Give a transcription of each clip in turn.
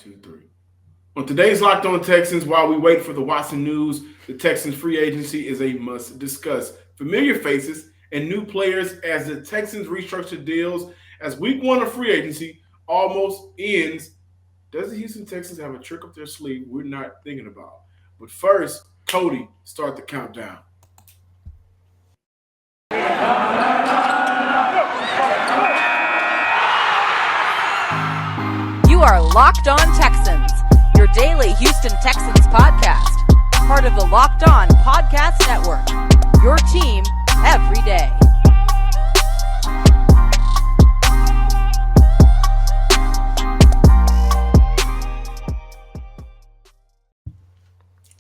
2, 3. On today's Locked On Texans, while we wait for the Watson news, the Texans free agency is a must discuss. Familiar faces and new players as the Texans restructure deals as week one of free agency almost ends. Does the Houston Texans have a trick up their sleeve we're not thinking about? But first, Cody, start the countdown. You are Locked On Texans, your daily Houston Texans podcast, part of the Locked On Podcast Network, your team every day.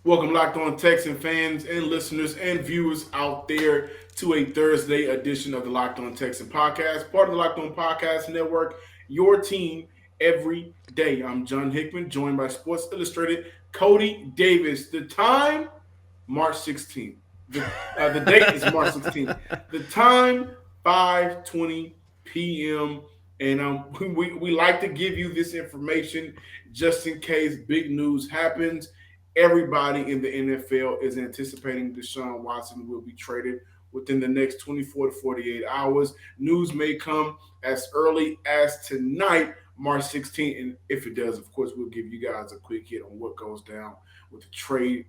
Welcome, Locked On Texan fans and listeners and viewers out there to a Thursday edition of the Locked On Texan podcast, part of the Locked On Podcast Network, your team every day. I'm John Hickman, joined by Sports Illustrated Cody Davis. The time, March 16th. The date is March 16th. The time, 5:20 p.m. And we like to give you this information just in case big news happens. Everybody in the NFL is anticipating Deshaun Watson will be traded within the next 24 to 48 hours. News may come as early as tonight, March 16th. And if it does, of course, we'll give you guys a quick hit on what goes down with the trade,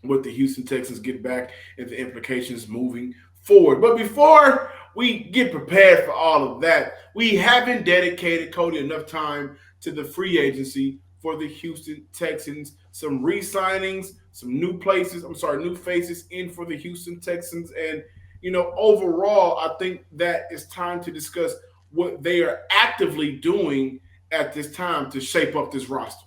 what the Houston Texans get back, and the implications moving forward. But before we get prepared for all of that, we haven't dedicated, Cody, enough time to the free agency for the Houston Texans. Some re-signings, some new faces in for the Houston Texans. And, overall, I think that it's time to discuss what they are actively doing at this time to shape up this roster.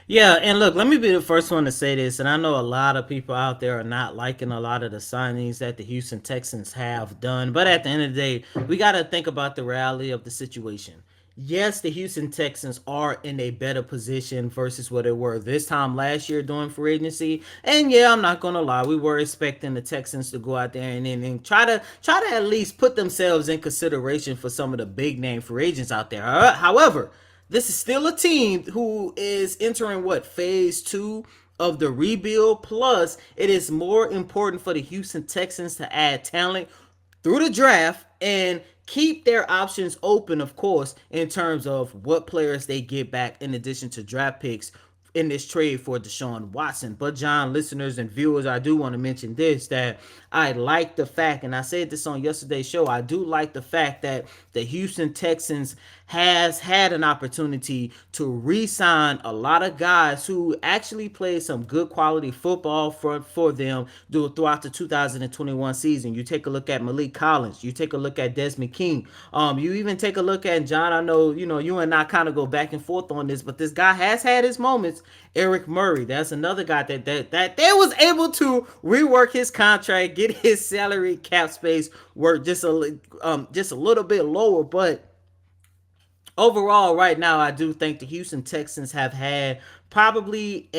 Yeah, and look, let me be the first one to say this, and I know a lot of people out there are not liking a lot of the signings that the Houston Texans have done, but at the end of the day, we got to think about the reality of the situation. Yes, the Houston Texans are in a better position versus what they were this time last year during free agency. And yeah, I'm not gonna lie, we were expecting the Texans to go out there and try to at least put themselves in consideration for some of the big name free agents out there. However, this is still a team who is entering phase 2 of the rebuild. Plus, it is more important for the Houston Texans to add talent through the draft and keep their options open, of course, in terms of what players they get back in addition to draft picks in this trade for Deshaun Watson. But John, listeners and viewers, I do want to mention this, that I like the fact, and I said this on yesterday's show, I do like the fact that the Houston Texans has had an opportunity to re-sign a lot of guys who actually played some good quality football for them throughout the 2021 season. You take a look at Malik Collins, you take a look at Desmond King, you even take a look at, John, I know you and I kind of go back and forth on this, but this guy has had his moments. Eric Murray, that's another guy that they was able to rework his contract, get his salary cap space work just a little bit lower. But overall, right now, I do think the Houston Texans have had probably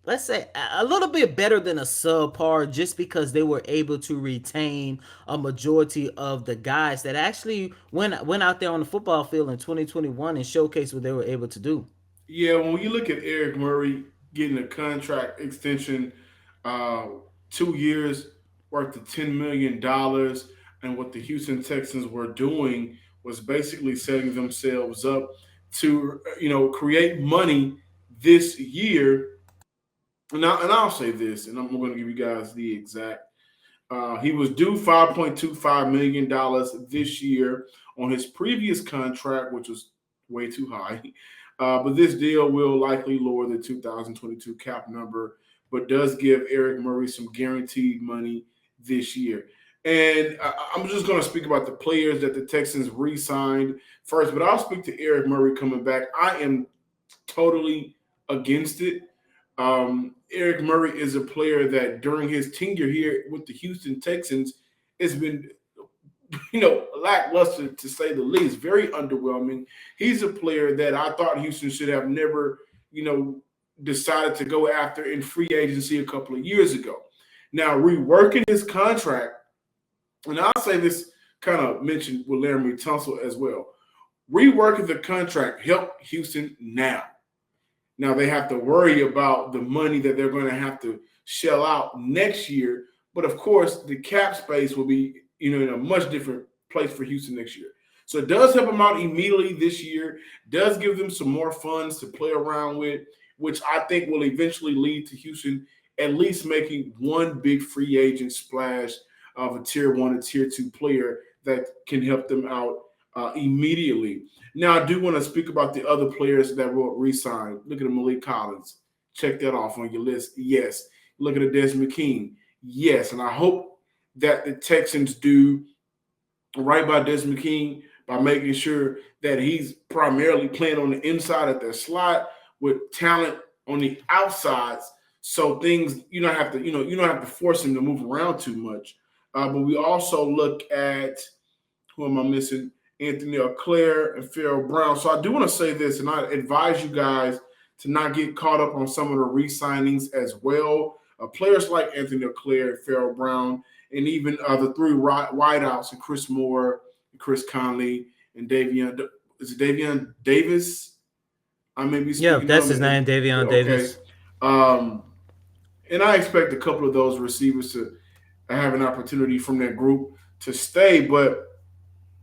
let's say a little bit better than a subpar, just because they were able to retain a majority of the guys that actually went out there on the football field in 2021 and showcased what they were able to do. Yeah, when you look at Eric Murray getting a contract extension, 2 years worth of $10 million, and what the Houston Texans were doing was basically setting themselves up to, create money this year. And I'll say this, and I'm going to give you guys the exact. He was due $5.25 million this year on his previous contract, which was way too high. But this deal will likely lower the 2022 cap number, but does give Eric Murray some guaranteed money this year. And I'm just going to speak about the players that the Texans re-signed first, but I'll speak to Eric Murray coming back. I am totally against it. Eric Murray is a player that during his tenure here with the Houston Texans has been lackluster to say the least, very underwhelming. He's a player that I thought Houston should have never, decided to go after in free agency a couple of years ago. Now, reworking his contract, and I'll say this kind of mentioned with Laramie Tunsil as well. Reworking the contract helped Houston now. Now they have to worry about the money that they're going to have to shell out next year. But of course, the cap space will be, in a much different place for Houston next year. So it does help them out immediately this year, does give them some more funds to play around with, which I think will eventually lead to Houston at least making one big free agent splash of a tier one and tier two player that can help them out immediately. Now, I do want to speak about the other players that will resign. Look at the Malik Collins. Check that off on your list. Yes. Look at the Desmond King. Yes. And I hope that the Texans do right by Desmond King by making sure that he's primarily playing on the inside of their slot with talent on the outsides. So things you don't have to force him to move around too much. But we also look at who am I missing? Anthony Leclerc and Pharaoh Brown. So I do want to say this, and I advise you guys to not get caught up on some of the re-signings as well. Players like Anthony Leclerc, Pharaoh Brown, and even the three wideouts, and Chris Moore, and Chris Conley, and Davion. Is it Davion Davis? I may be speaking. Yeah, that's his name, Davion Davis. And I expect a couple of those receivers to have an opportunity from that group to stay, but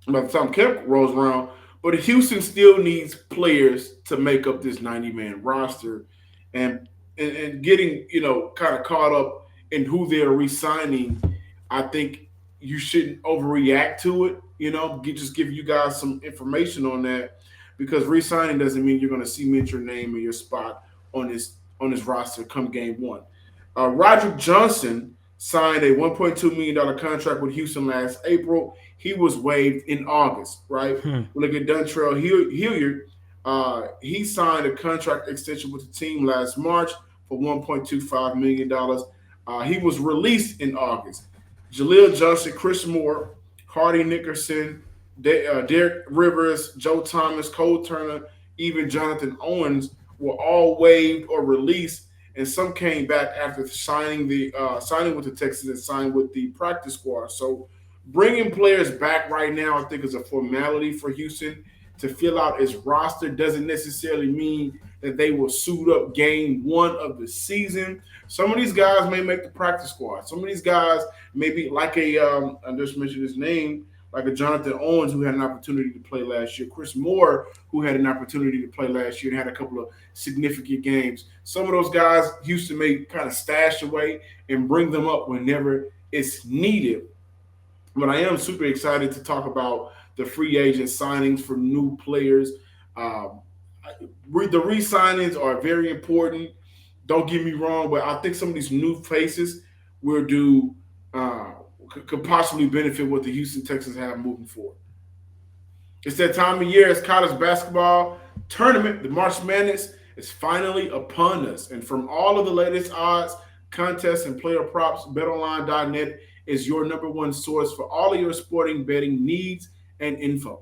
by the time Kemp rolls around, but Houston still needs players to make up this 90-man roster, and getting kind of caught up in who they're re-signing. I think you shouldn't overreact to it. Just give you guys some information on that, because re-signing doesn't mean you're going to cement your name and your spot on this roster come game one. Roderick Johnson signed a $1.2 million contract with Houston last April. He was waived in August, right? Look at Dontrell Hilliard. He signed a contract extension with the team last March for $1.25 million. He was released in August. Jaleel Johnson, Chris Moore, Hardy Nickerson, Derek Rivers, Joe Thomas, Cole Turner, even Jonathan Owens were all waived or released, and some came back after signing with the Texans and signed with the practice squad. So bringing players back right now, I think, is a formality for Houston to fill out its roster. Doesn't necessarily mean that they will suit up game one of the season. Some of these guys may make the practice squad. Some of these guys may be like I just mentioned his name, like a Jonathan Owens, who had an opportunity to play last year. Chris Moore, who had an opportunity to play last year and had a couple of significant games. Some of those guys Houston may kind of stash away and bring them up whenever it's needed. But I am super excited to talk about the free agent signings for new players. The re-signings are very important. Don't get me wrong, but I think some of these new faces will could possibly benefit what the Houston Texans have moving forward. It's that time of year. It's college basketball tournament. The March Madness is finally upon us. And from all of the latest odds, contests, and player props, BetOnline.net is your number one source for all of your sporting betting needs and info.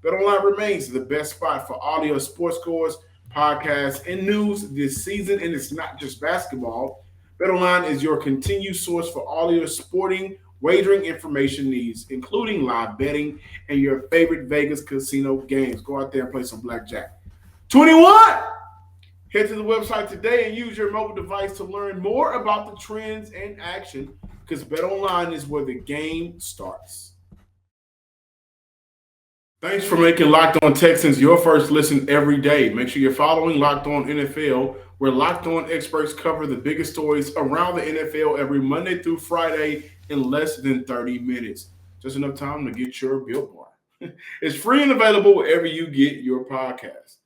BetOnline remains the best spot for all of your sports scores, podcasts, and news this season. And it's not just basketball. BetOnline is your continued source for all of your sporting wagering information needs, including live betting and your favorite Vegas casino games. Go out there and play some blackjack. 21! Head to the website today and use your mobile device to learn more about the trends and action, because BetOnline is where the game starts. Thanks for making Locked On Texans your first listen every day. Make sure you're following Locked On NFL, where Locked On experts cover the biggest stories around the NFL every Monday through Friday in less than 30 minutes. Just enough time to get your Built Bar. It's free and available wherever you get your podcast.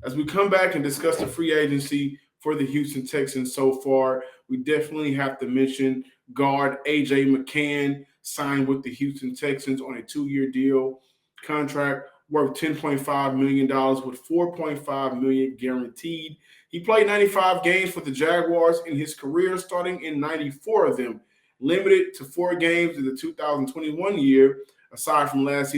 As we come back and discuss the free agency for the Houston Texans so far, we definitely have to mention guard A.J. McCann signed with the Houston Texans on a 2-year deal contract worth $10.5 million with $4.5 million guaranteed. He played 95 games for the Jaguars in his career, starting in 94 of them, limited to 4 games in the 2021 year. Aside from last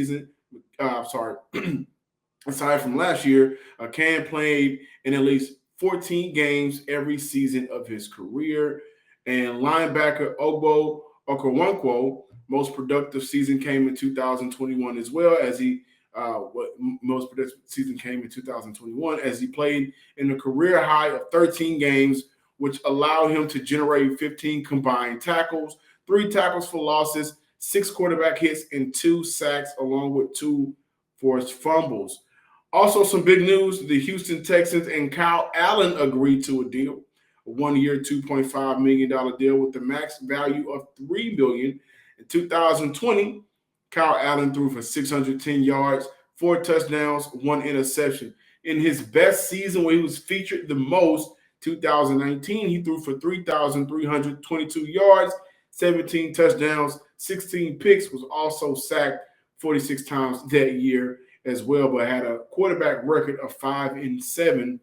year, Cam played in at least 14 games every season of his career. And linebacker Ogbo Okoronkwo, most productive season came in 2021 as well, as he What most predicted season came in 2021, as he played in a career high of 13 games, which allowed him to generate 15 combined tackles, 3 tackles for losses, 6 quarterback hits, and 2 sacks, along with 2 forced fumbles. Also, some big news: the Houston Texans and Kyle Allen agreed to a deal, a 1 year, $2.5 million deal with the max value of $3 million. In 2020, Kyle Allen threw for 610 yards, 4 touchdowns, 1 interception. In his best season, where he was featured the most, 2019, he threw for 3,322 yards, 17 touchdowns, 16 picks, was also sacked 46 times that year as well, but had a quarterback record of 5-7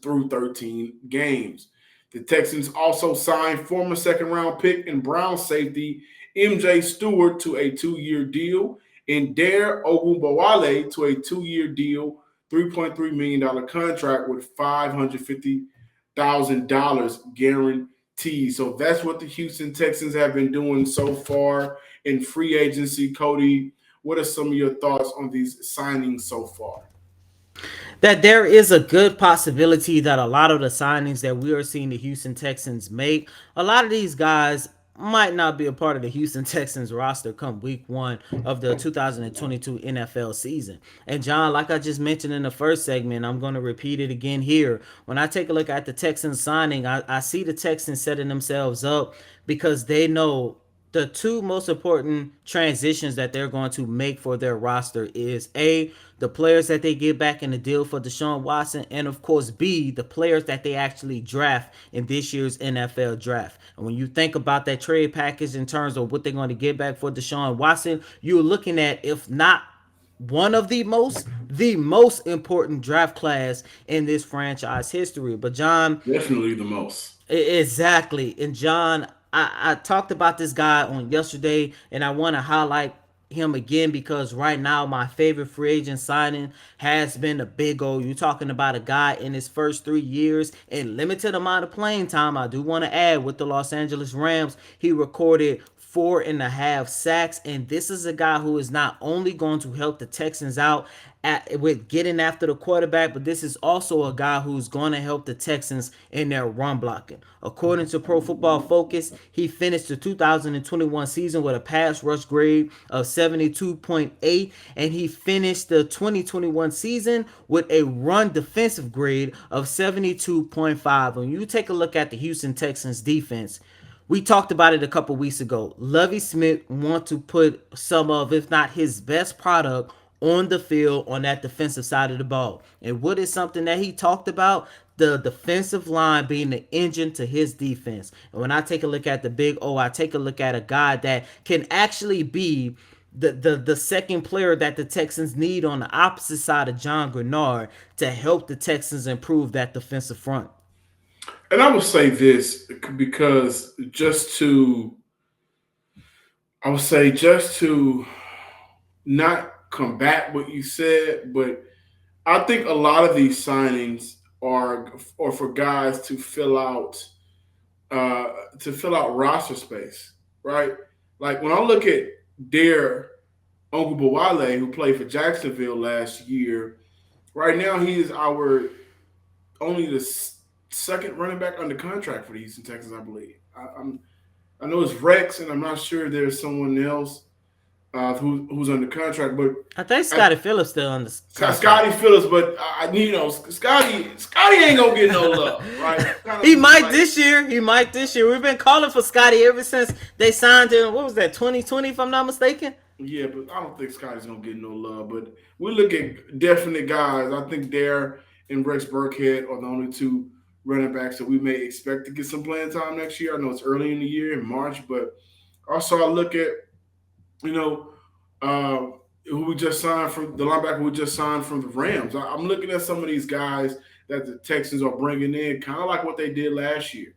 through 13 games. The Texans also signed former second round pick and Brown safety MJ Stewart to a 2 year deal and Dare Ogunbowale to a 2 year deal, $3.3 million contract with $550,000 guaranteed. So that's what the Houston Texans have been doing so far in free agency. Cody, what are some of your thoughts on these signings so far? That there is a good possibility that a lot of the signings that we are seeing the Houston Texans make, a lot of these guys might not be a part of the Houston Texans roster come week 1 of the 2022 NFL season. And John, like I just mentioned in the first segment, I'm going to repeat it again here. When I take a look at the Texans signing, I see the Texans setting themselves up because they know the two most important transitions that they're going to make for their roster is A, the players that they get back in the deal for Deshaun Watson, and of course B, the players that they actually draft in this year's NFL draft. And when you think about that trade package in terms of what they're going to get back for Deshaun Watson, you're looking at, if not one of the most important draft class in this franchise history. But John, Definitely the most. exactly. And John, I talked about this guy on yesterday, and I want to highlight him again because right now my favorite free agent signing has been a Big O. You're talking about a guy in his first 3 years and limited amount of playing time. I do want to add, with the Los Angeles Rams, he recorded 4.5 sacks, and this is a guy who is not only going to help the Texans out with getting after the quarterback, but this is also a guy who's going to help the Texans in their run blocking. According to Pro Football Focus, he finished the 2021 season with a pass rush grade of 72.8, and he finished the 2021 season with a run defensive grade of 72.5. When you take a look at the Houston Texans defense, we talked about it a couple weeks ago. Lovie Smith wants to put some of, if not his best product on the field on that defensive side of the ball. And what is something that he talked about? The defensive line being the engine to his defense. And when I take a look at the Big O, I take a look at a guy that can actually be the second player that the Texans need on the opposite side of John Grenard to help the Texans improve that defensive front. And I would say this because I would say just to not combat what you said, but I think a lot of these signings are for guys to fill out roster space, right? Like when I look at Dare Ogunbowale, who played for Jacksonville last year, right now he is our only the second running back under contract for the Houston Texans, I believe. I know it's Rex, and I'm not sure there's someone else who's under contract, but I think Scotty Phillips still on the Scotty Phillips, but Scotty ain't gonna get no love, right? He might this year. He might this year. We've been calling for Scotty ever since they signed him. What was that, 2020, if I'm not mistaken? Yeah, but I don't think Scotty's gonna get no love. But we look at definite guys. I think Dare and Rex Burkhead are the only two running backs that we may expect to get some playing time next year. I know it's early in the year in March, but also I look at you know, uh, who we just signed from the linebacker we just signed from the Rams. I'm looking at some of these guys that the Texans are bringing in, kind of like what they did last year.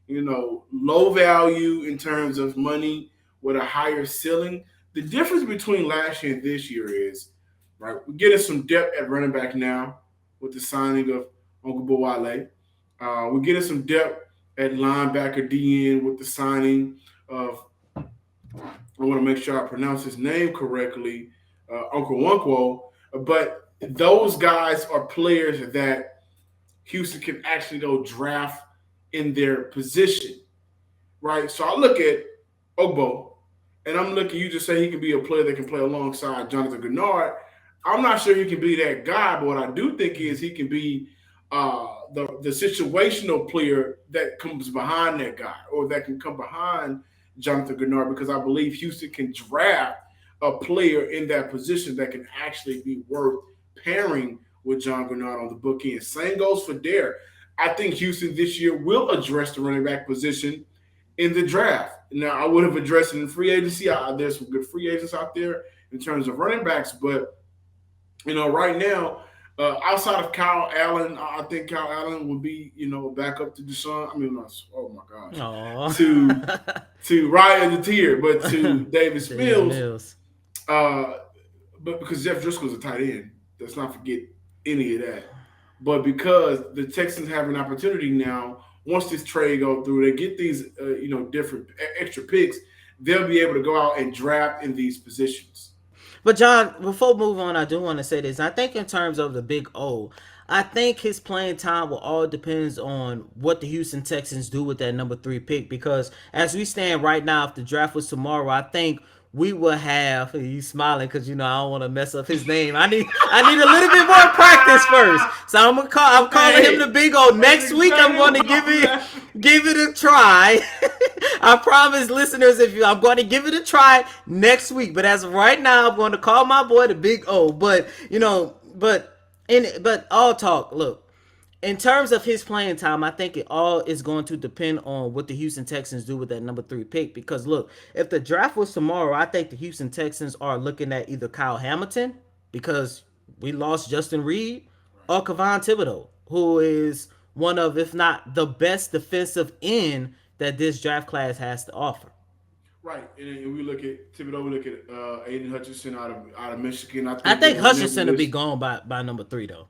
Low value in terms of money with a higher ceiling. The difference between last year and this year is, right, we're getting some depth at running back now with the signing of Ogunbowale. We're getting some depth at linebacker DN with the signing of, I want to make sure I pronounce his name correctly, Uncle Onkwo. But those guys are players that Houston can actually go draft in their position, right? So I look at Ogbo, and I'm looking. You just say he can be a player that can play alongside Jonathan Gennard. I'm not sure he can be that guy, but what I do think is he can be the situational player that comes behind that guy, or that can come behind Jonathan Gennard, because I believe Houston can draft a player in that position that can actually be worth pairing with John Gennard on the book end. Same goes for Dare. I think Houston this year will address the running back position in the draft. Now, I would have addressed it in free agency. There's some good free agents out there in terms of running backs, but right now, outside of Kyle Allen, I think Kyle Allen would be, back up to Deshaun. I mean, oh my gosh, to Oh. Ryan the tier, but to Davis Davis Mills, Mills. uh, but because Jeff Driscoll's a tight end, let's not forget any of that. But because the Texans have an opportunity now, once this trade go through, they get these, different extra picks, they'll be able to go out and draft in these positions. But John, before we move on, I do want to say this. I think in terms of the big O, I think his playing time will all depends on what the Houston Texans do with that number 3 pick. Because as we stand right now, if the draft was tomorrow, I think we will have. He's smiling because I don't want to mess up his name. I need a little bit more practice first. So I'm calling him the Big O. Next week I'm going to give it a try. I promise listeners, I'm going to give it a try next week. But as of right now, I'm going to call my boy the Big O. But but all talk. Look, in terms of his playing time, I think it all is going to depend on what the Houston Texans do with that number 3 pick. Because look, if the draft was tomorrow, I think the Houston Texans are looking at either Kyle Hamilton, because we lost Justin Reed, or Kevon Thibodeau, who is one of, if not the best defensive end that this draft class has to offer. Right, and we look at Thibodeau. We look at Aiden Hutchinson out of Michigan. I think Hutchinson will be this, gone by number 3 though.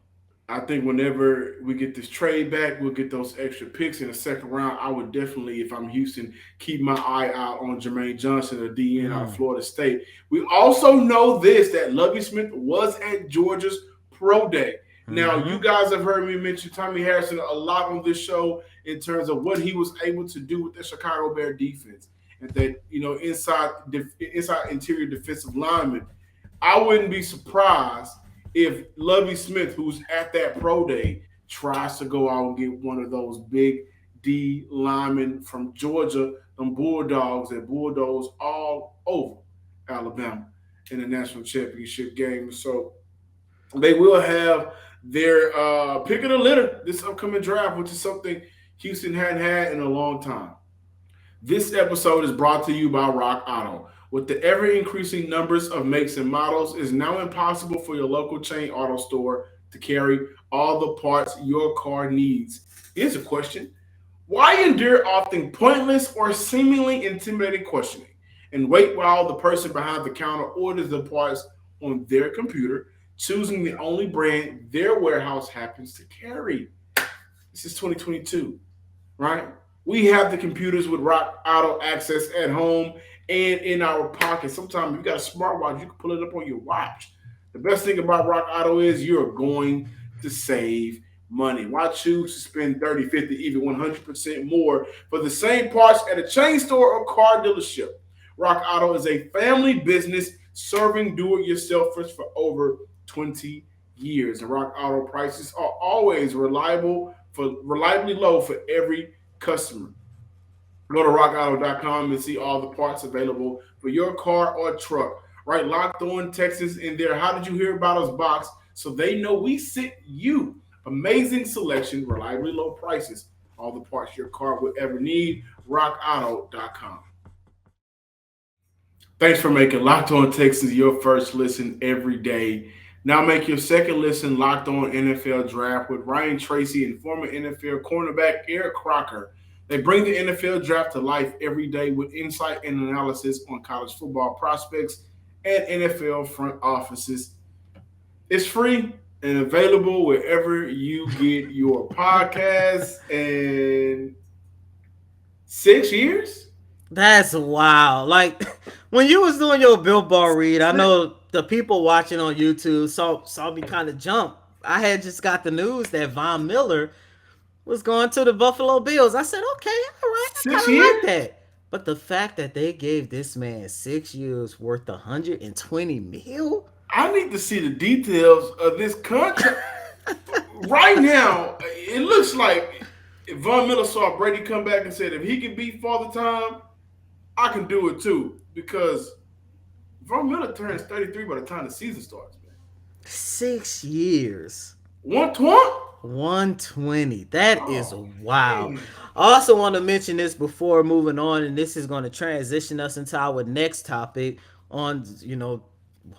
I think whenever we get this trade back, we'll get those extra picks in the second round. I would definitely, if I'm Houston, keep my eye out on Jermaine Johnson, a DN out of Florida State. We also know that Lovie Smith was at Georgia's Pro Day. Now, you guys have heard me mention Tommy Harrison a lot on this show in terms of what he was able to do with the Chicago Bear defense, and that inside interior defensive lineman. I wouldn't be surprised if Lovie Smith, who's at that pro day, tries to go out and get one of those big D linemen from Georgia, them Bulldogs and Bulldogs all over Alabama in the national championship game. So they will have their pick of the litter this upcoming draft, which is something Houston hadn't had in a long time. This episode is brought to you by Rock Auto. With the ever-increasing numbers of makes and models, it is now impossible for your local chain auto store to carry all the parts your car needs. Here's a question. Why endure often pointless or seemingly intimidating questioning and wait while the person behind the counter orders the parts on their computer, choosing the only brand their warehouse happens to carry? This is 2022, right? We have the computers with Rock Auto access at home and in our pocket. Sometimes you got a smartwatch, you can pull it up on your watch. The best thing about Rock Auto is you're going to save money. Why choose to spend 30, 50, even 100% more for the same parts at a chain store or car dealership? Rock Auto is a family business serving do-it-yourselfers for over 20 years. And Rock Auto prices are always reliably low for every customer. Go to rockauto.com and see all the parts available for your car or truck. Right, Locked On Texas in there. How did you hear about us box? So they know we sent you. Amazing selection, reliably low prices, all the parts your car would ever need. rockauto.com. Thanks for making Locked On Texans your first listen every day. Now make your second listen Locked On NFL Draft with Ryan Tracy and former NFL cornerback Eric Crocker. They bring the NFL Draft to life every day with insight and analysis on college football prospects and NFL front offices. It's free and available wherever you get your podcasts. And 6 years? That's wild. Like when you was doing your Built Bar read, I know the people watching on YouTube saw me kind of jump. I had just got the news that Von Miller was going to the Buffalo Bills. I said, okay, all right, I kind Six of like years? that. But the fact that they gave this man 6 years worth 120 mil. I need to see the details of this contract. Right now, it looks like if Von Miller saw Brady come back and said, if he can beat Father Time, I can do it too. Because Von Miller turns 33 by the time the season starts, man. 6 years. 120? 120. That is Oh, wow. man. I also want to mention this before moving on, and this is going to transition us into our next topic on,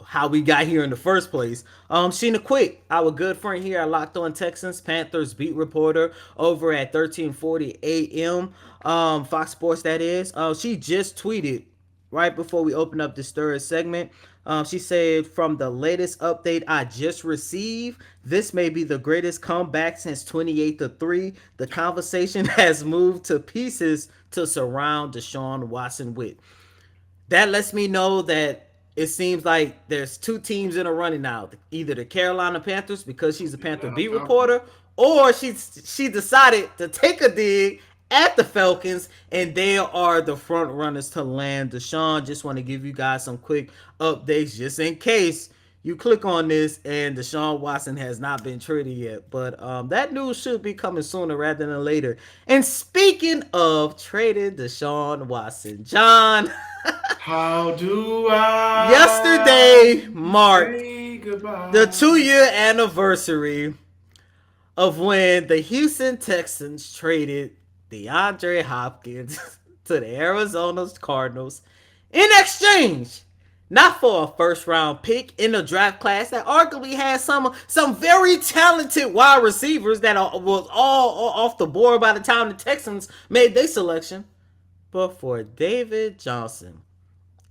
how we got here in the first place. Sheena Quick, our good friend here at Locked On Texans, Panthers beat reporter over at 1340 AM, Fox Sports that is. She just tweeted right before we open up this third segment. She said, from the latest update I just received, this may be the greatest comeback since 28-3. The conversation has moved to pieces to surround Deshaun Watson with. That lets me know that it seems like there's two teams in a running now. Either the Carolina Panthers, because she's a Panther beat reporter, or she decided to take a dig at the Falcons, and they are the front runners to land Deshaun. Just want to give you guys some quick updates just in case you click on this and Deshaun Watson has not been traded yet. But that news should be coming sooner rather than later. And speaking of trading Deshaun Watson, John, How do I yesterday marked say the goodbye? 2 year anniversary of when the Houston Texans traded DeAndre Hopkins to the Arizona Cardinals in exchange not for a first round pick in the draft class that arguably has some very talented wide receivers that was all off the board by the time the Texans made their selection, but for David Johnson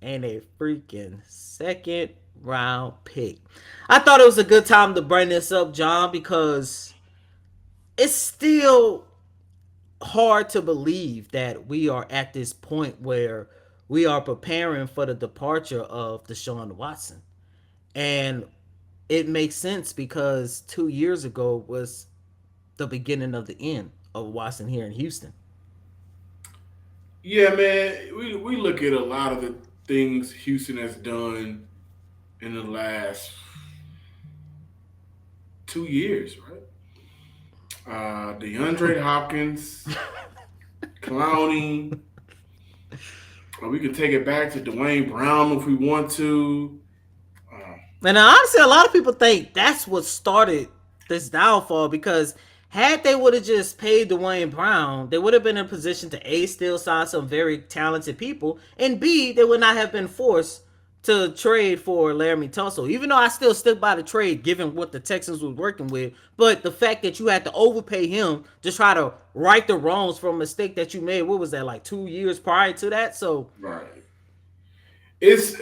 and a freaking second round pick. I thought it was a good time to bring this up, John, because it's still hard to believe that we are at this point where we are preparing for the departure of Deshaun Watson. And it makes sense because 2 years ago was the beginning of the end of Watson here in Houston. Yeah, man. We look at a lot of the things Houston has done in the last 2 years, right? DeAndre Hopkins, Clowney. We could take it back to Dwayne Brown if we want to. Uh, And honestly, a lot of people think that's what started this downfall because had they would have just paid Dwayne Brown, they would have been in a position to A, still sign some very talented people, and B, they would not have been forced to trade for Laramie Tunsil. Even though I still stick by the trade given what the Texans was working with, but the fact that you had to overpay him to try to right the wrongs from a mistake that you made, what was that, like 2 years prior to that? So right. It's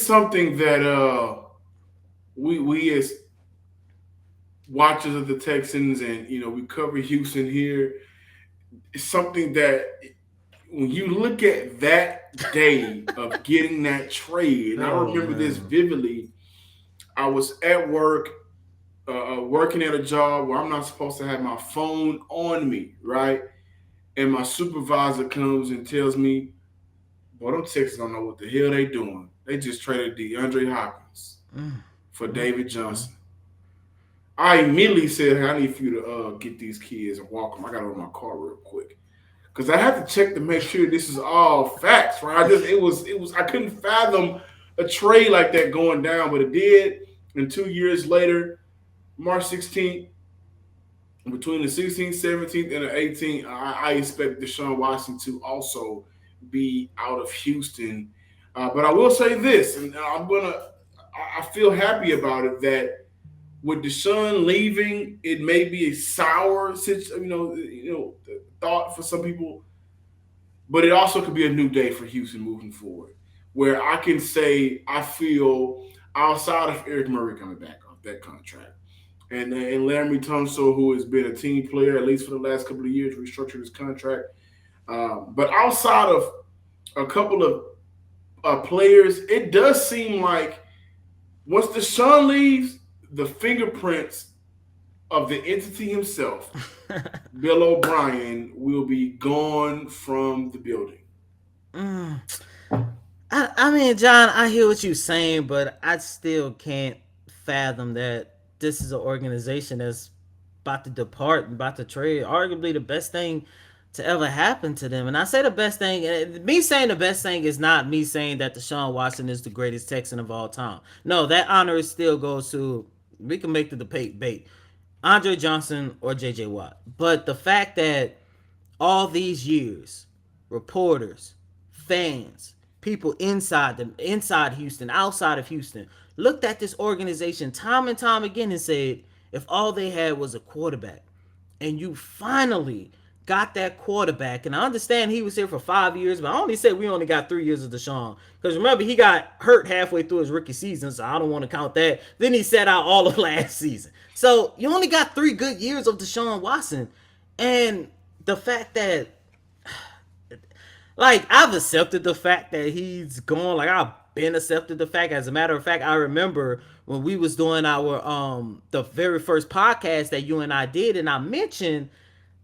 something that we as watchers of the Texans and we cover Houston here. It's something that when you look at that day of getting that trade, and I oh remember this man. vividly. I was at work, working at a job where I'm not supposed to have my phone on me, right? And my supervisor comes and tells me, "Boy, them Texans don't know what the hell they doing. They just traded DeAndre Hopkins Mm, for mm, David mm. Johnson." I immediately said, "Hey, I need for you to get these kids and walk them. I got to run my car real quick." Because I had to check to make sure this is all facts, right? It was I couldn't fathom a trade like that going down, but it did. And 2 years later, March 16th, between the 16th, 17th, and the 18th, I expect Deshaun Watson to also be out of Houston. But I will say this, and I feel happy about it that with Deshaun leaving, it may be a sour thought for some people, but it also could be a new day for Houston moving forward, where I can say I feel outside of Eric Murray coming back off that contract, and Laramie Tunsil, who has been a team player at least for the last couple of years, restructured his contract. But outside of a couple of players, it does seem like once Deshaun leaves, the fingerprints of the entity himself, Bill O'Brien, will be gone from the building. Mm. I mean, John, I hear what you're saying, but I still can't fathom that this is an organization that's about to depart and about to trade. Arguably, the best thing to ever happen to them. And I say the best thing, and me saying the best thing is not me saying that Deshaun Watson is the greatest Texan of all time. No, that honor still goes to, we can make the debate, Andre Johnson or JJ Watt. But the fact that all these years, reporters, fans, people inside Houston, outside of Houston, looked at this organization time and time again and said, if all they had was a quarterback, and you finally got that quarterback, and I understand he was here for 5 years, but I only said we only got 3 years of Deshaun. Because remember, he got hurt halfway through his rookie season, so I don't want to count that. Then he sat out all of last season. So you only got 3 good years of Deshaun Watson. And the fact that, like, I've accepted the fact that he's gone. Like, I've been accepted the fact. As a matter of fact, I remember when we was doing our the very first podcast that you and I did, and I mentioned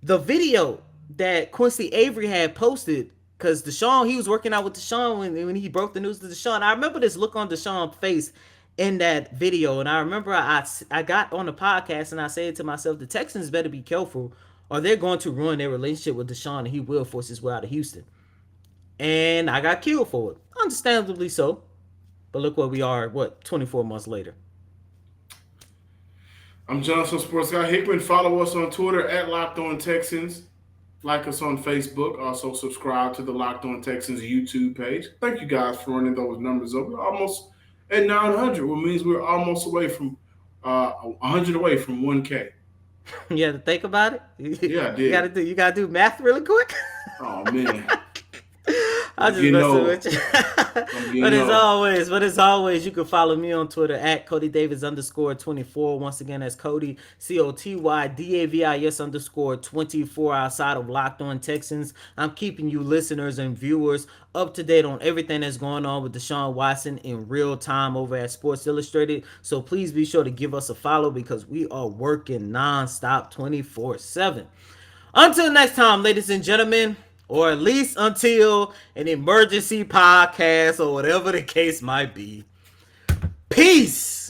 the video that Quincy Avery had posted, because Deshaun, he was working out with Deshaun when he broke the news to Deshaun. I remember this look on Deshaun's face in that video, and I remember I got on the podcast and I said to myself, the Texans better be careful, or they're going to ruin their relationship with Deshaun, and he will force his way out of Houston. And I got killed for it, understandably so. But look where we are, 24 months later. I'm Johnson Sports Guy Hickman. Follow us on Twitter at Locked On Texans. Like us on Facebook. Also subscribe to the Locked On Texans YouTube page. Thank you guys for running those numbers up. We're almost at 900, which means we're almost away from 100 away from 1K. You had to think about it? Yeah, I did. You gotta do math really quick? Oh, man. I'm just messing with you. But as always, you can follow me on Twitter at Cody Davis _24. Once again, that's Cody COTYDAVIS _24. Outside of Locked On Texans, I'm keeping you listeners and viewers up to date on everything that's going on with Deshaun Watson in real time over at Sports Illustrated. So please be sure to give us a follow, because we are working nonstop 24/7. Until next time, ladies and gentlemen, or at least until an emergency podcast or whatever the case might be. Peace.